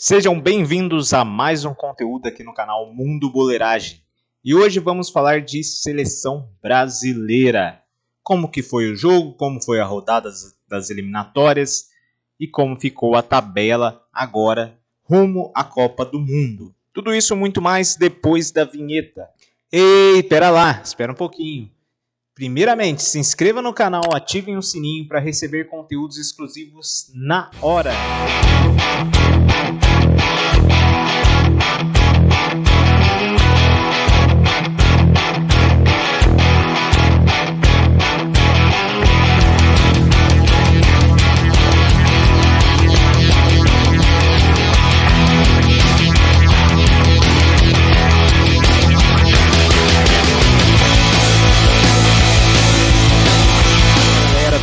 Sejam bem-vindos a mais um conteúdo aqui no canal Mundo Boleiragem. E hoje vamos falar de seleção brasileira. Como que foi o jogo, como foi a rodada das eliminatórias e como ficou a tabela agora rumo à Copa do Mundo. Tudo isso muito mais depois da vinheta. Ei, pera lá, espera um pouquinho. Primeiramente, se inscreva no canal, ativem o sininho para receber conteúdos exclusivos na hora.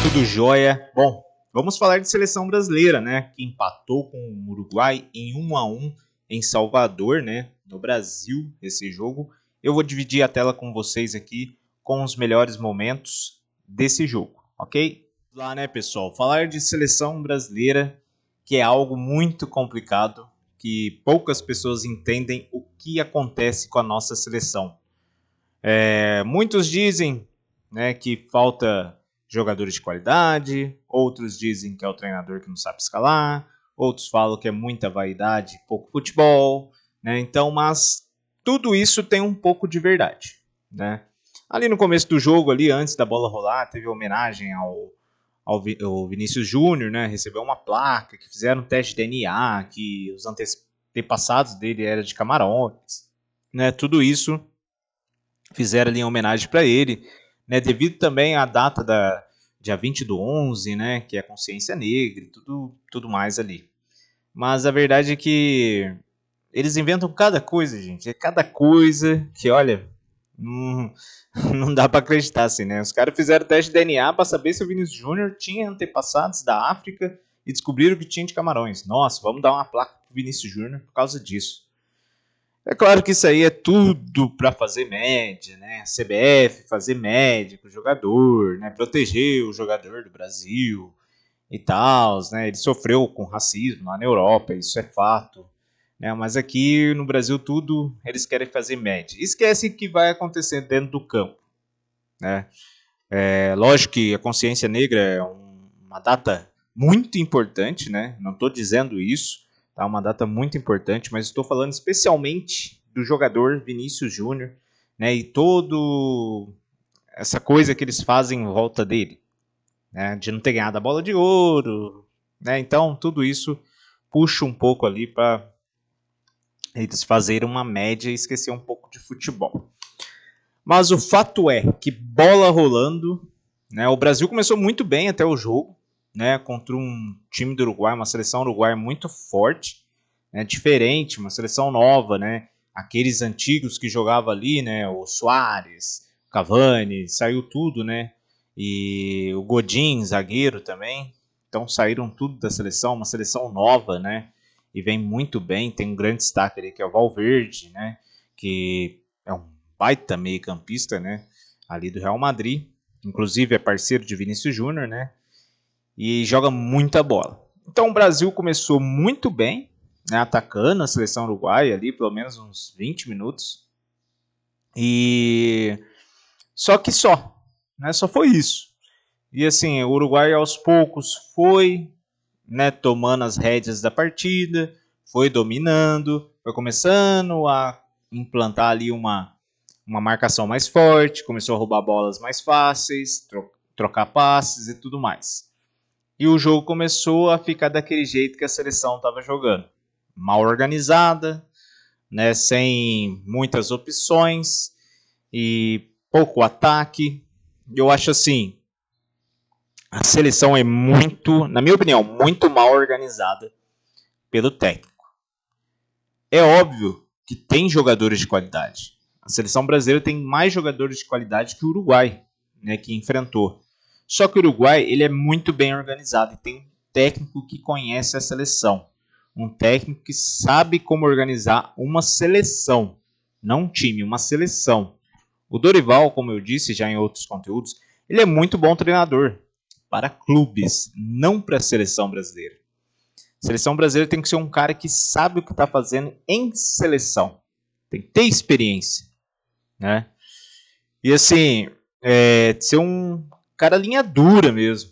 Tudo jóia. Bom, vamos falar de seleção brasileira, né? Que empatou com o Uruguai em 1-1 em Salvador, né? No Brasil, esse jogo. Eu vou dividir a tela com vocês aqui com os melhores momentos desse jogo, ok? Lá, né, pessoal? Falar de seleção brasileira, que é algo muito complicado, que poucas pessoas entendem o que acontece com a nossa seleção. Muitos dizem, né, que falta jogadores de qualidade, outros dizem que é o treinador que não sabe escalar, outros falam que é muita vaidade, pouco futebol, né? Então, mas tudo isso tem um pouco de verdade, né? Ali no começo do jogo, ali antes da bola rolar, teve homenagem ao Vinícius Júnior, né? Recebeu uma placa, que fizeram um teste de DNA, que os antepassados dele eram de Camarões, né? Tudo isso fizeram ali em homenagem para ele, né, devido também à data da dia 20/11, né, que é a consciência negra e tudo mais ali. Mas a verdade é que eles inventam cada coisa, gente. É cada coisa que, olha, não dá para acreditar assim, né? Os caras fizeram teste de DNA para saber se o Vinícius Júnior tinha antepassados da África e descobriram que tinha de Camarões. Nossa, vamos dar uma placa pro Vinícius Júnior por causa disso. É claro que isso aí é tudo para fazer média, né? CBF fazer média com o jogador, né? Proteger o jogador do Brasil e tal, né? Ele sofreu com racismo lá na Europa, isso é fato, né? Mas aqui no Brasil tudo eles querem fazer média. Esquece o que vai acontecer dentro do campo, né? Lógico que a consciência negra é uma data muito importante, né? Não estou dizendo isso. Tá uma data muito importante, mas estou falando especialmente do jogador Vinícius Júnior, né, e toda essa coisa que eles fazem em volta dele, né, de não ter ganhado a bola de ouro, né, então tudo isso puxa um pouco ali para eles fazerem uma média e esquecer um pouco de futebol. Mas o fato é que bola rolando, né, o Brasil começou muito bem até o jogo, né, contra um time do Uruguai, uma seleção uruguaia muito forte, né, diferente, uma seleção nova, né, aqueles antigos que jogavam ali, né, o Suárez, o Cavani, saiu tudo, né, e o Godin, zagueiro também, então saíram tudo da seleção, uma seleção nova, né, e vem muito bem, tem um grande destaque ali que é o Valverde, né, que é um baita meio-campista, né, ali do Real Madrid, inclusive é parceiro de Vinícius Júnior, né, e joga muita bola. Então o Brasil começou muito bem, né, atacando a seleção uruguaia ali, pelo menos uns 20 minutos. E só, né, só foi isso. E assim, o Uruguai aos poucos foi, né, tomando as rédeas da partida, foi dominando, foi começando a implantar ali uma marcação mais forte, começou a roubar bolas mais fáceis, trocar passes e tudo mais. E o jogo começou a ficar daquele jeito que a seleção estava jogando. Mal organizada, né, sem muitas opções e pouco ataque. Eu acho assim, a seleção é muito, na minha opinião, muito mal organizada pelo técnico. É óbvio que tem jogadores de qualidade. A seleção brasileira tem mais jogadores de qualidade que o Uruguai, né, que enfrentou. Só que o Uruguai ele é muito bem organizado e tem um técnico que conhece a seleção. Um técnico que sabe como organizar uma seleção. Não um time, uma seleção. O Dorival, como eu disse já em outros conteúdos, ele é muito bom treinador para clubes, não para a seleção brasileira. Seleção brasileira tem que ser um cara que sabe o que está fazendo em seleção. Tem que ter experiência, né? E assim, ser um cara linha dura mesmo,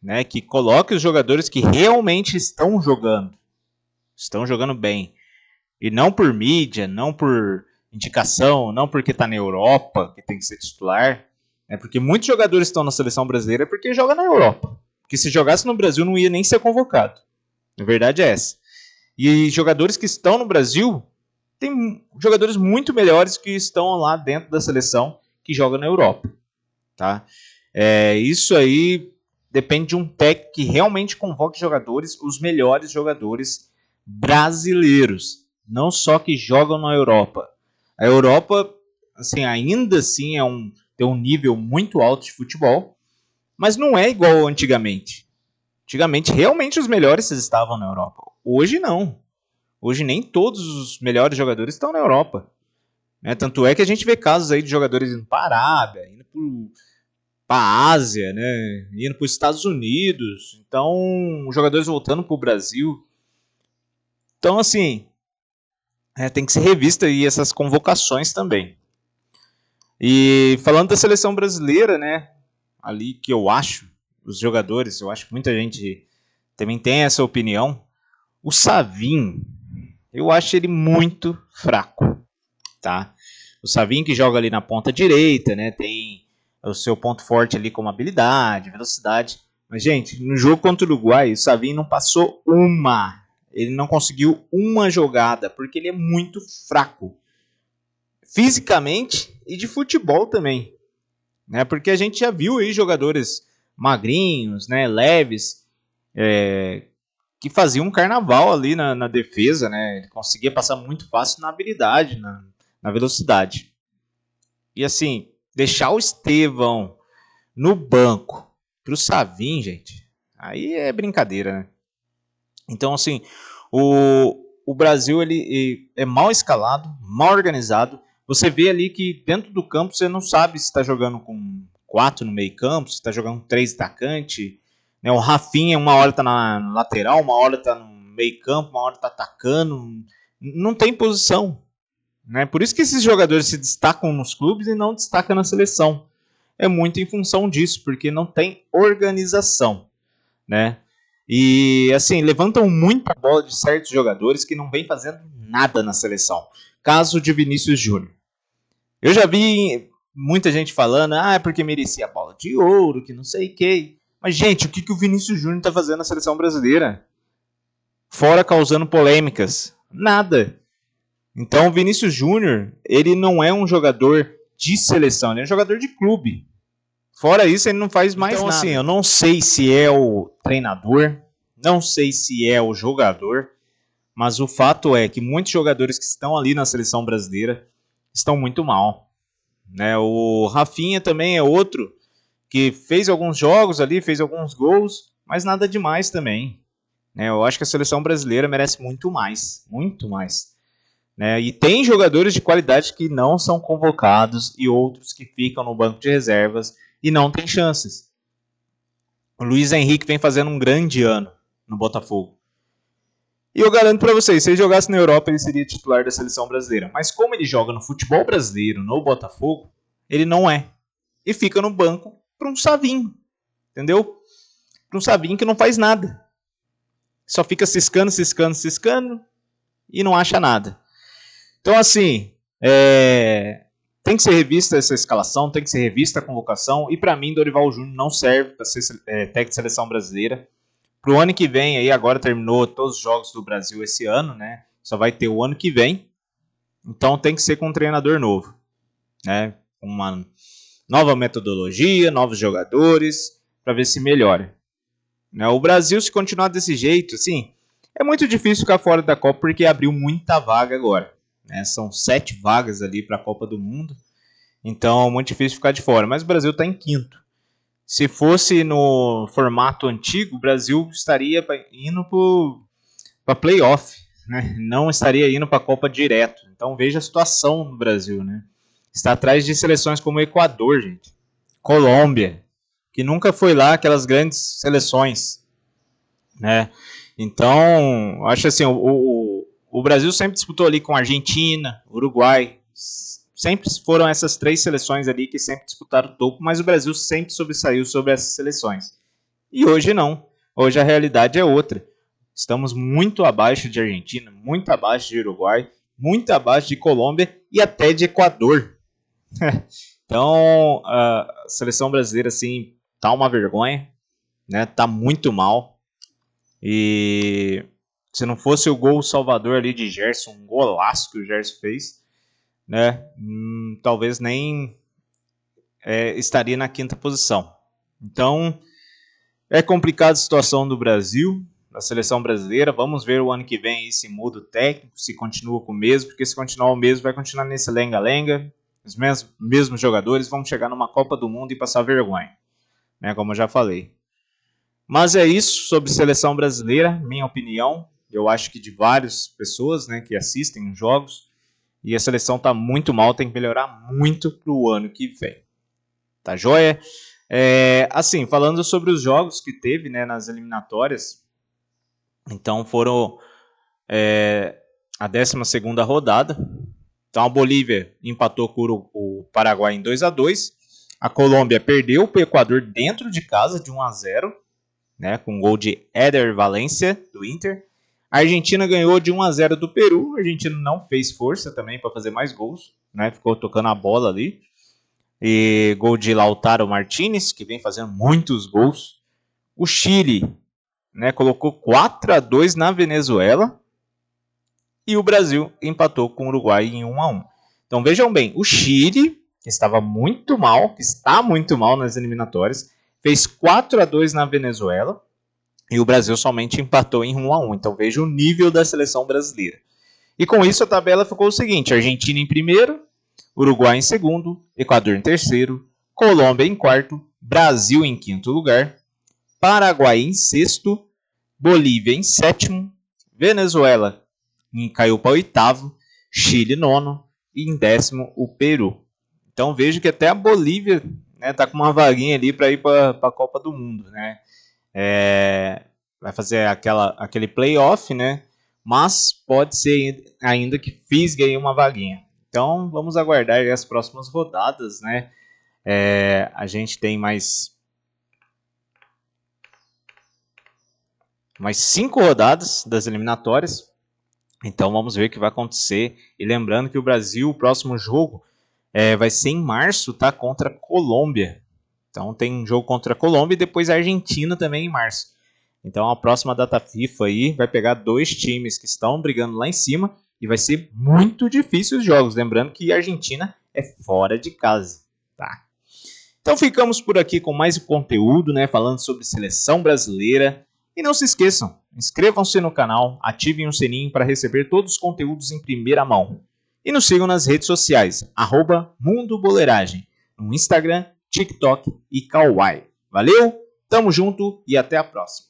né? Que coloque os jogadores que realmente estão jogando bem. E não por mídia, não por indicação, não porque está na Europa, que tem que ser titular. Porque muitos jogadores estão na seleção brasileira porque jogam na Europa. Porque se jogasse no Brasil não ia nem ser convocado. A verdade é essa. E jogadores que estão no Brasil, tem jogadores muito melhores que estão lá dentro da seleção que jogam na Europa. Tá? Isso aí depende de um técnico que realmente convoque jogadores, os melhores jogadores brasileiros. Não só que jogam na Europa. A Europa, assim, ainda assim tem um nível muito alto de futebol, mas não é igual antigamente. Antigamente, realmente os melhores estavam na Europa. Hoje não. Hoje nem todos os melhores jogadores estão na Europa. Tanto é que a gente vê casos aí de jogadores indo para a Arábia, indo para a Ásia, né? Indo para os Estados Unidos. Então, jogadores voltando para o Brasil. Então, assim, tem que ser revista aí essas convocações também. E falando da seleção brasileira, né? Ali que eu acho, os jogadores, eu acho que muita gente também tem essa opinião. O Savinho, eu acho ele muito fraco, tá? O Savinho que joga ali na ponta direita, né? Tem o seu ponto forte ali como habilidade, velocidade. Mas, gente, no jogo contra o Uruguai, o Savinho não passou uma. Ele não conseguiu uma jogada, porque ele é muito fraco. Fisicamente e de futebol também. Né? Porque a gente já viu aí jogadores magrinhos, né, leves, que faziam um carnaval ali na defesa. Né? Ele conseguia passar muito fácil na habilidade, na velocidade. E assim, deixar o Estevão no banco pro Savinho, gente, aí é brincadeira, né? Então, assim, o Brasil ele é mal escalado, mal organizado. Você vê ali que dentro do campo você não sabe se está jogando com 4 no meio campo, se está jogando com 3 atacantes. Né? O Rafinha uma hora está na lateral, uma hora está no meio campo, uma hora está atacando. Não tem posição. Né? Por isso que esses jogadores se destacam nos clubes e não destacam na seleção. É muito em função disso, porque não tem organização. Né? E assim, levantam muita bola de certos jogadores que não vêm fazendo nada na seleção. Caso de Vinícius Júnior. Eu já vi muita gente falando, é porque merecia a bola de ouro, que não sei o que. Mas, gente, o que o Vinícius Júnior está fazendo na seleção brasileira? Fora causando polêmicas. Nada. Então, o Vinícius Júnior, ele não é um jogador de seleção, ele é um jogador de clube. Fora isso, ele não faz mais nada. Então, assim, eu não sei se é o treinador, não sei se é o jogador, mas o fato é que muitos jogadores que estão ali na seleção brasileira estão muito mal. Né? O Rafinha também é outro que fez alguns jogos ali, fez alguns gols, mas nada demais também. Né? Eu acho que a seleção brasileira merece muito mais, muito mais. Né? E tem jogadores de qualidade que não são convocados e outros que ficam no banco de reservas e não tem chances. O Luiz Henrique vem fazendo um grande ano no Botafogo. E eu garanto para vocês, se ele jogasse na Europa, ele seria titular da seleção brasileira. Mas como ele joga no futebol brasileiro, no Botafogo, ele não é. E fica no banco para um Savinho. Entendeu? Para um Savinho que não faz nada. Só fica ciscando e não acha nada. Então, assim, tem que ser revista essa escalação, tem que ser revista a convocação. E para mim, Dorival Júnior não serve para ser técnico de seleção brasileira. Pro ano que vem, aí agora terminou todos os jogos do Brasil esse ano, né? Só vai ter o ano que vem. Então tem que ser com um treinador novo, né? Uma nova metodologia, novos jogadores, para ver se melhora. Né? O Brasil, se continuar desse jeito, assim, é muito difícil ficar fora da Copa porque abriu muita vaga agora. Né? São 7 vagas ali para a Copa do Mundo. Então é muito difícil ficar de fora. Mas o Brasil está em quinto. Se fosse no formato antigo, o Brasil estaria indo para playoff, né? Não estaria indo para a Copa direto. Então veja a situação no Brasil, né? Está atrás de seleções como o Equador, gente. Colômbia, que nunca foi lá aquelas grandes seleções, né? Então, acho assim, o Brasil sempre disputou ali com a Argentina, Uruguai. Sempre foram essas 3 seleções ali que sempre disputaram o topo, mas o Brasil sempre sobressaiu sobre essas seleções. E hoje não. Hoje a realidade é outra. Estamos muito abaixo de Argentina, muito abaixo de Uruguai, muito abaixo de Colômbia e até de Equador. Então, a seleção brasileira, assim, tá uma vergonha, né? Tá muito mal. E se não fosse o gol salvador ali de Gerson, um golaço que o Gerson fez, né? Talvez nem estaria na 5ª posição. Então, é complicada a situação do Brasil, da seleção brasileira. Vamos ver o ano que vem aí se muda o técnico, se continua com o mesmo, porque se continuar o mesmo, vai continuar nesse lenga-lenga. Os mesmos jogadores vão chegar numa Copa do Mundo e passar vergonha, né? Como eu já falei. Mas é isso sobre seleção brasileira, minha opinião. Eu acho que de várias pessoas, né, que assistem os jogos. E a seleção está muito mal, tem que melhorar muito para o ano que vem. Tá joia? Assim, falando sobre os jogos que teve, né, nas eliminatórias. Então foram a 12ª rodada. Então a Bolívia empatou com o Paraguai em 2-2. A Colômbia perdeu para o Equador dentro de casa de 1-0, né, com gol de Éder Valencia, do Inter. A Argentina ganhou de 1-0 do Peru. A Argentina não fez força também para fazer mais gols, né, ficou tocando a bola ali. E gol de Lautaro Martínez, que vem fazendo muitos gols. O Chile, né, colocou 4-2 na Venezuela. E o Brasil empatou com o Uruguai em 1-1. Então vejam bem, o Chile, que estava muito mal, que está muito mal nas eliminatórias, fez 4-2 na Venezuela e o Brasil somente empatou em 1-1. Então veja o nível da seleção brasileira. E com isso a tabela ficou o seguinte: Argentina em primeiro, Uruguai em segundo, Equador em terceiro, Colômbia em quarto, Brasil em quinto lugar, Paraguai em sexto, Bolívia em sétimo, Venezuela caiu para oitavo, Chile nono e em 10º o Peru. Então vejo que até a Bolívia, né, tá com uma vaguinha ali para ir para a Copa do Mundo, né? Vai fazer aquele playoff, né? Mas pode ser ainda que fisgue aí uma vaguinha. Então vamos aguardar as próximas rodadas, né? A gente tem mais 5 rodadas das eliminatórias. Então vamos ver o que vai acontecer. E lembrando que o Brasil, o próximo jogo vai ser em março, tá? Contra a Colômbia. Então tem um jogo contra a Colômbia e depois a Argentina também em março. Então a próxima data FIFA aí vai pegar 2 times que estão brigando lá em cima e vai ser muito difícil os jogos. Lembrando que a Argentina é fora de casa, tá? Então ficamos por aqui com mais um conteúdo, né? Falando sobre seleção brasileira. E não se esqueçam, inscrevam-se no canal, ativem o sininho para receber todos os conteúdos em primeira mão. E nos sigam nas redes sociais, @mundoboleiragem, no Instagram, TikTok e Kawaii. Valeu, tamo junto e até a próxima.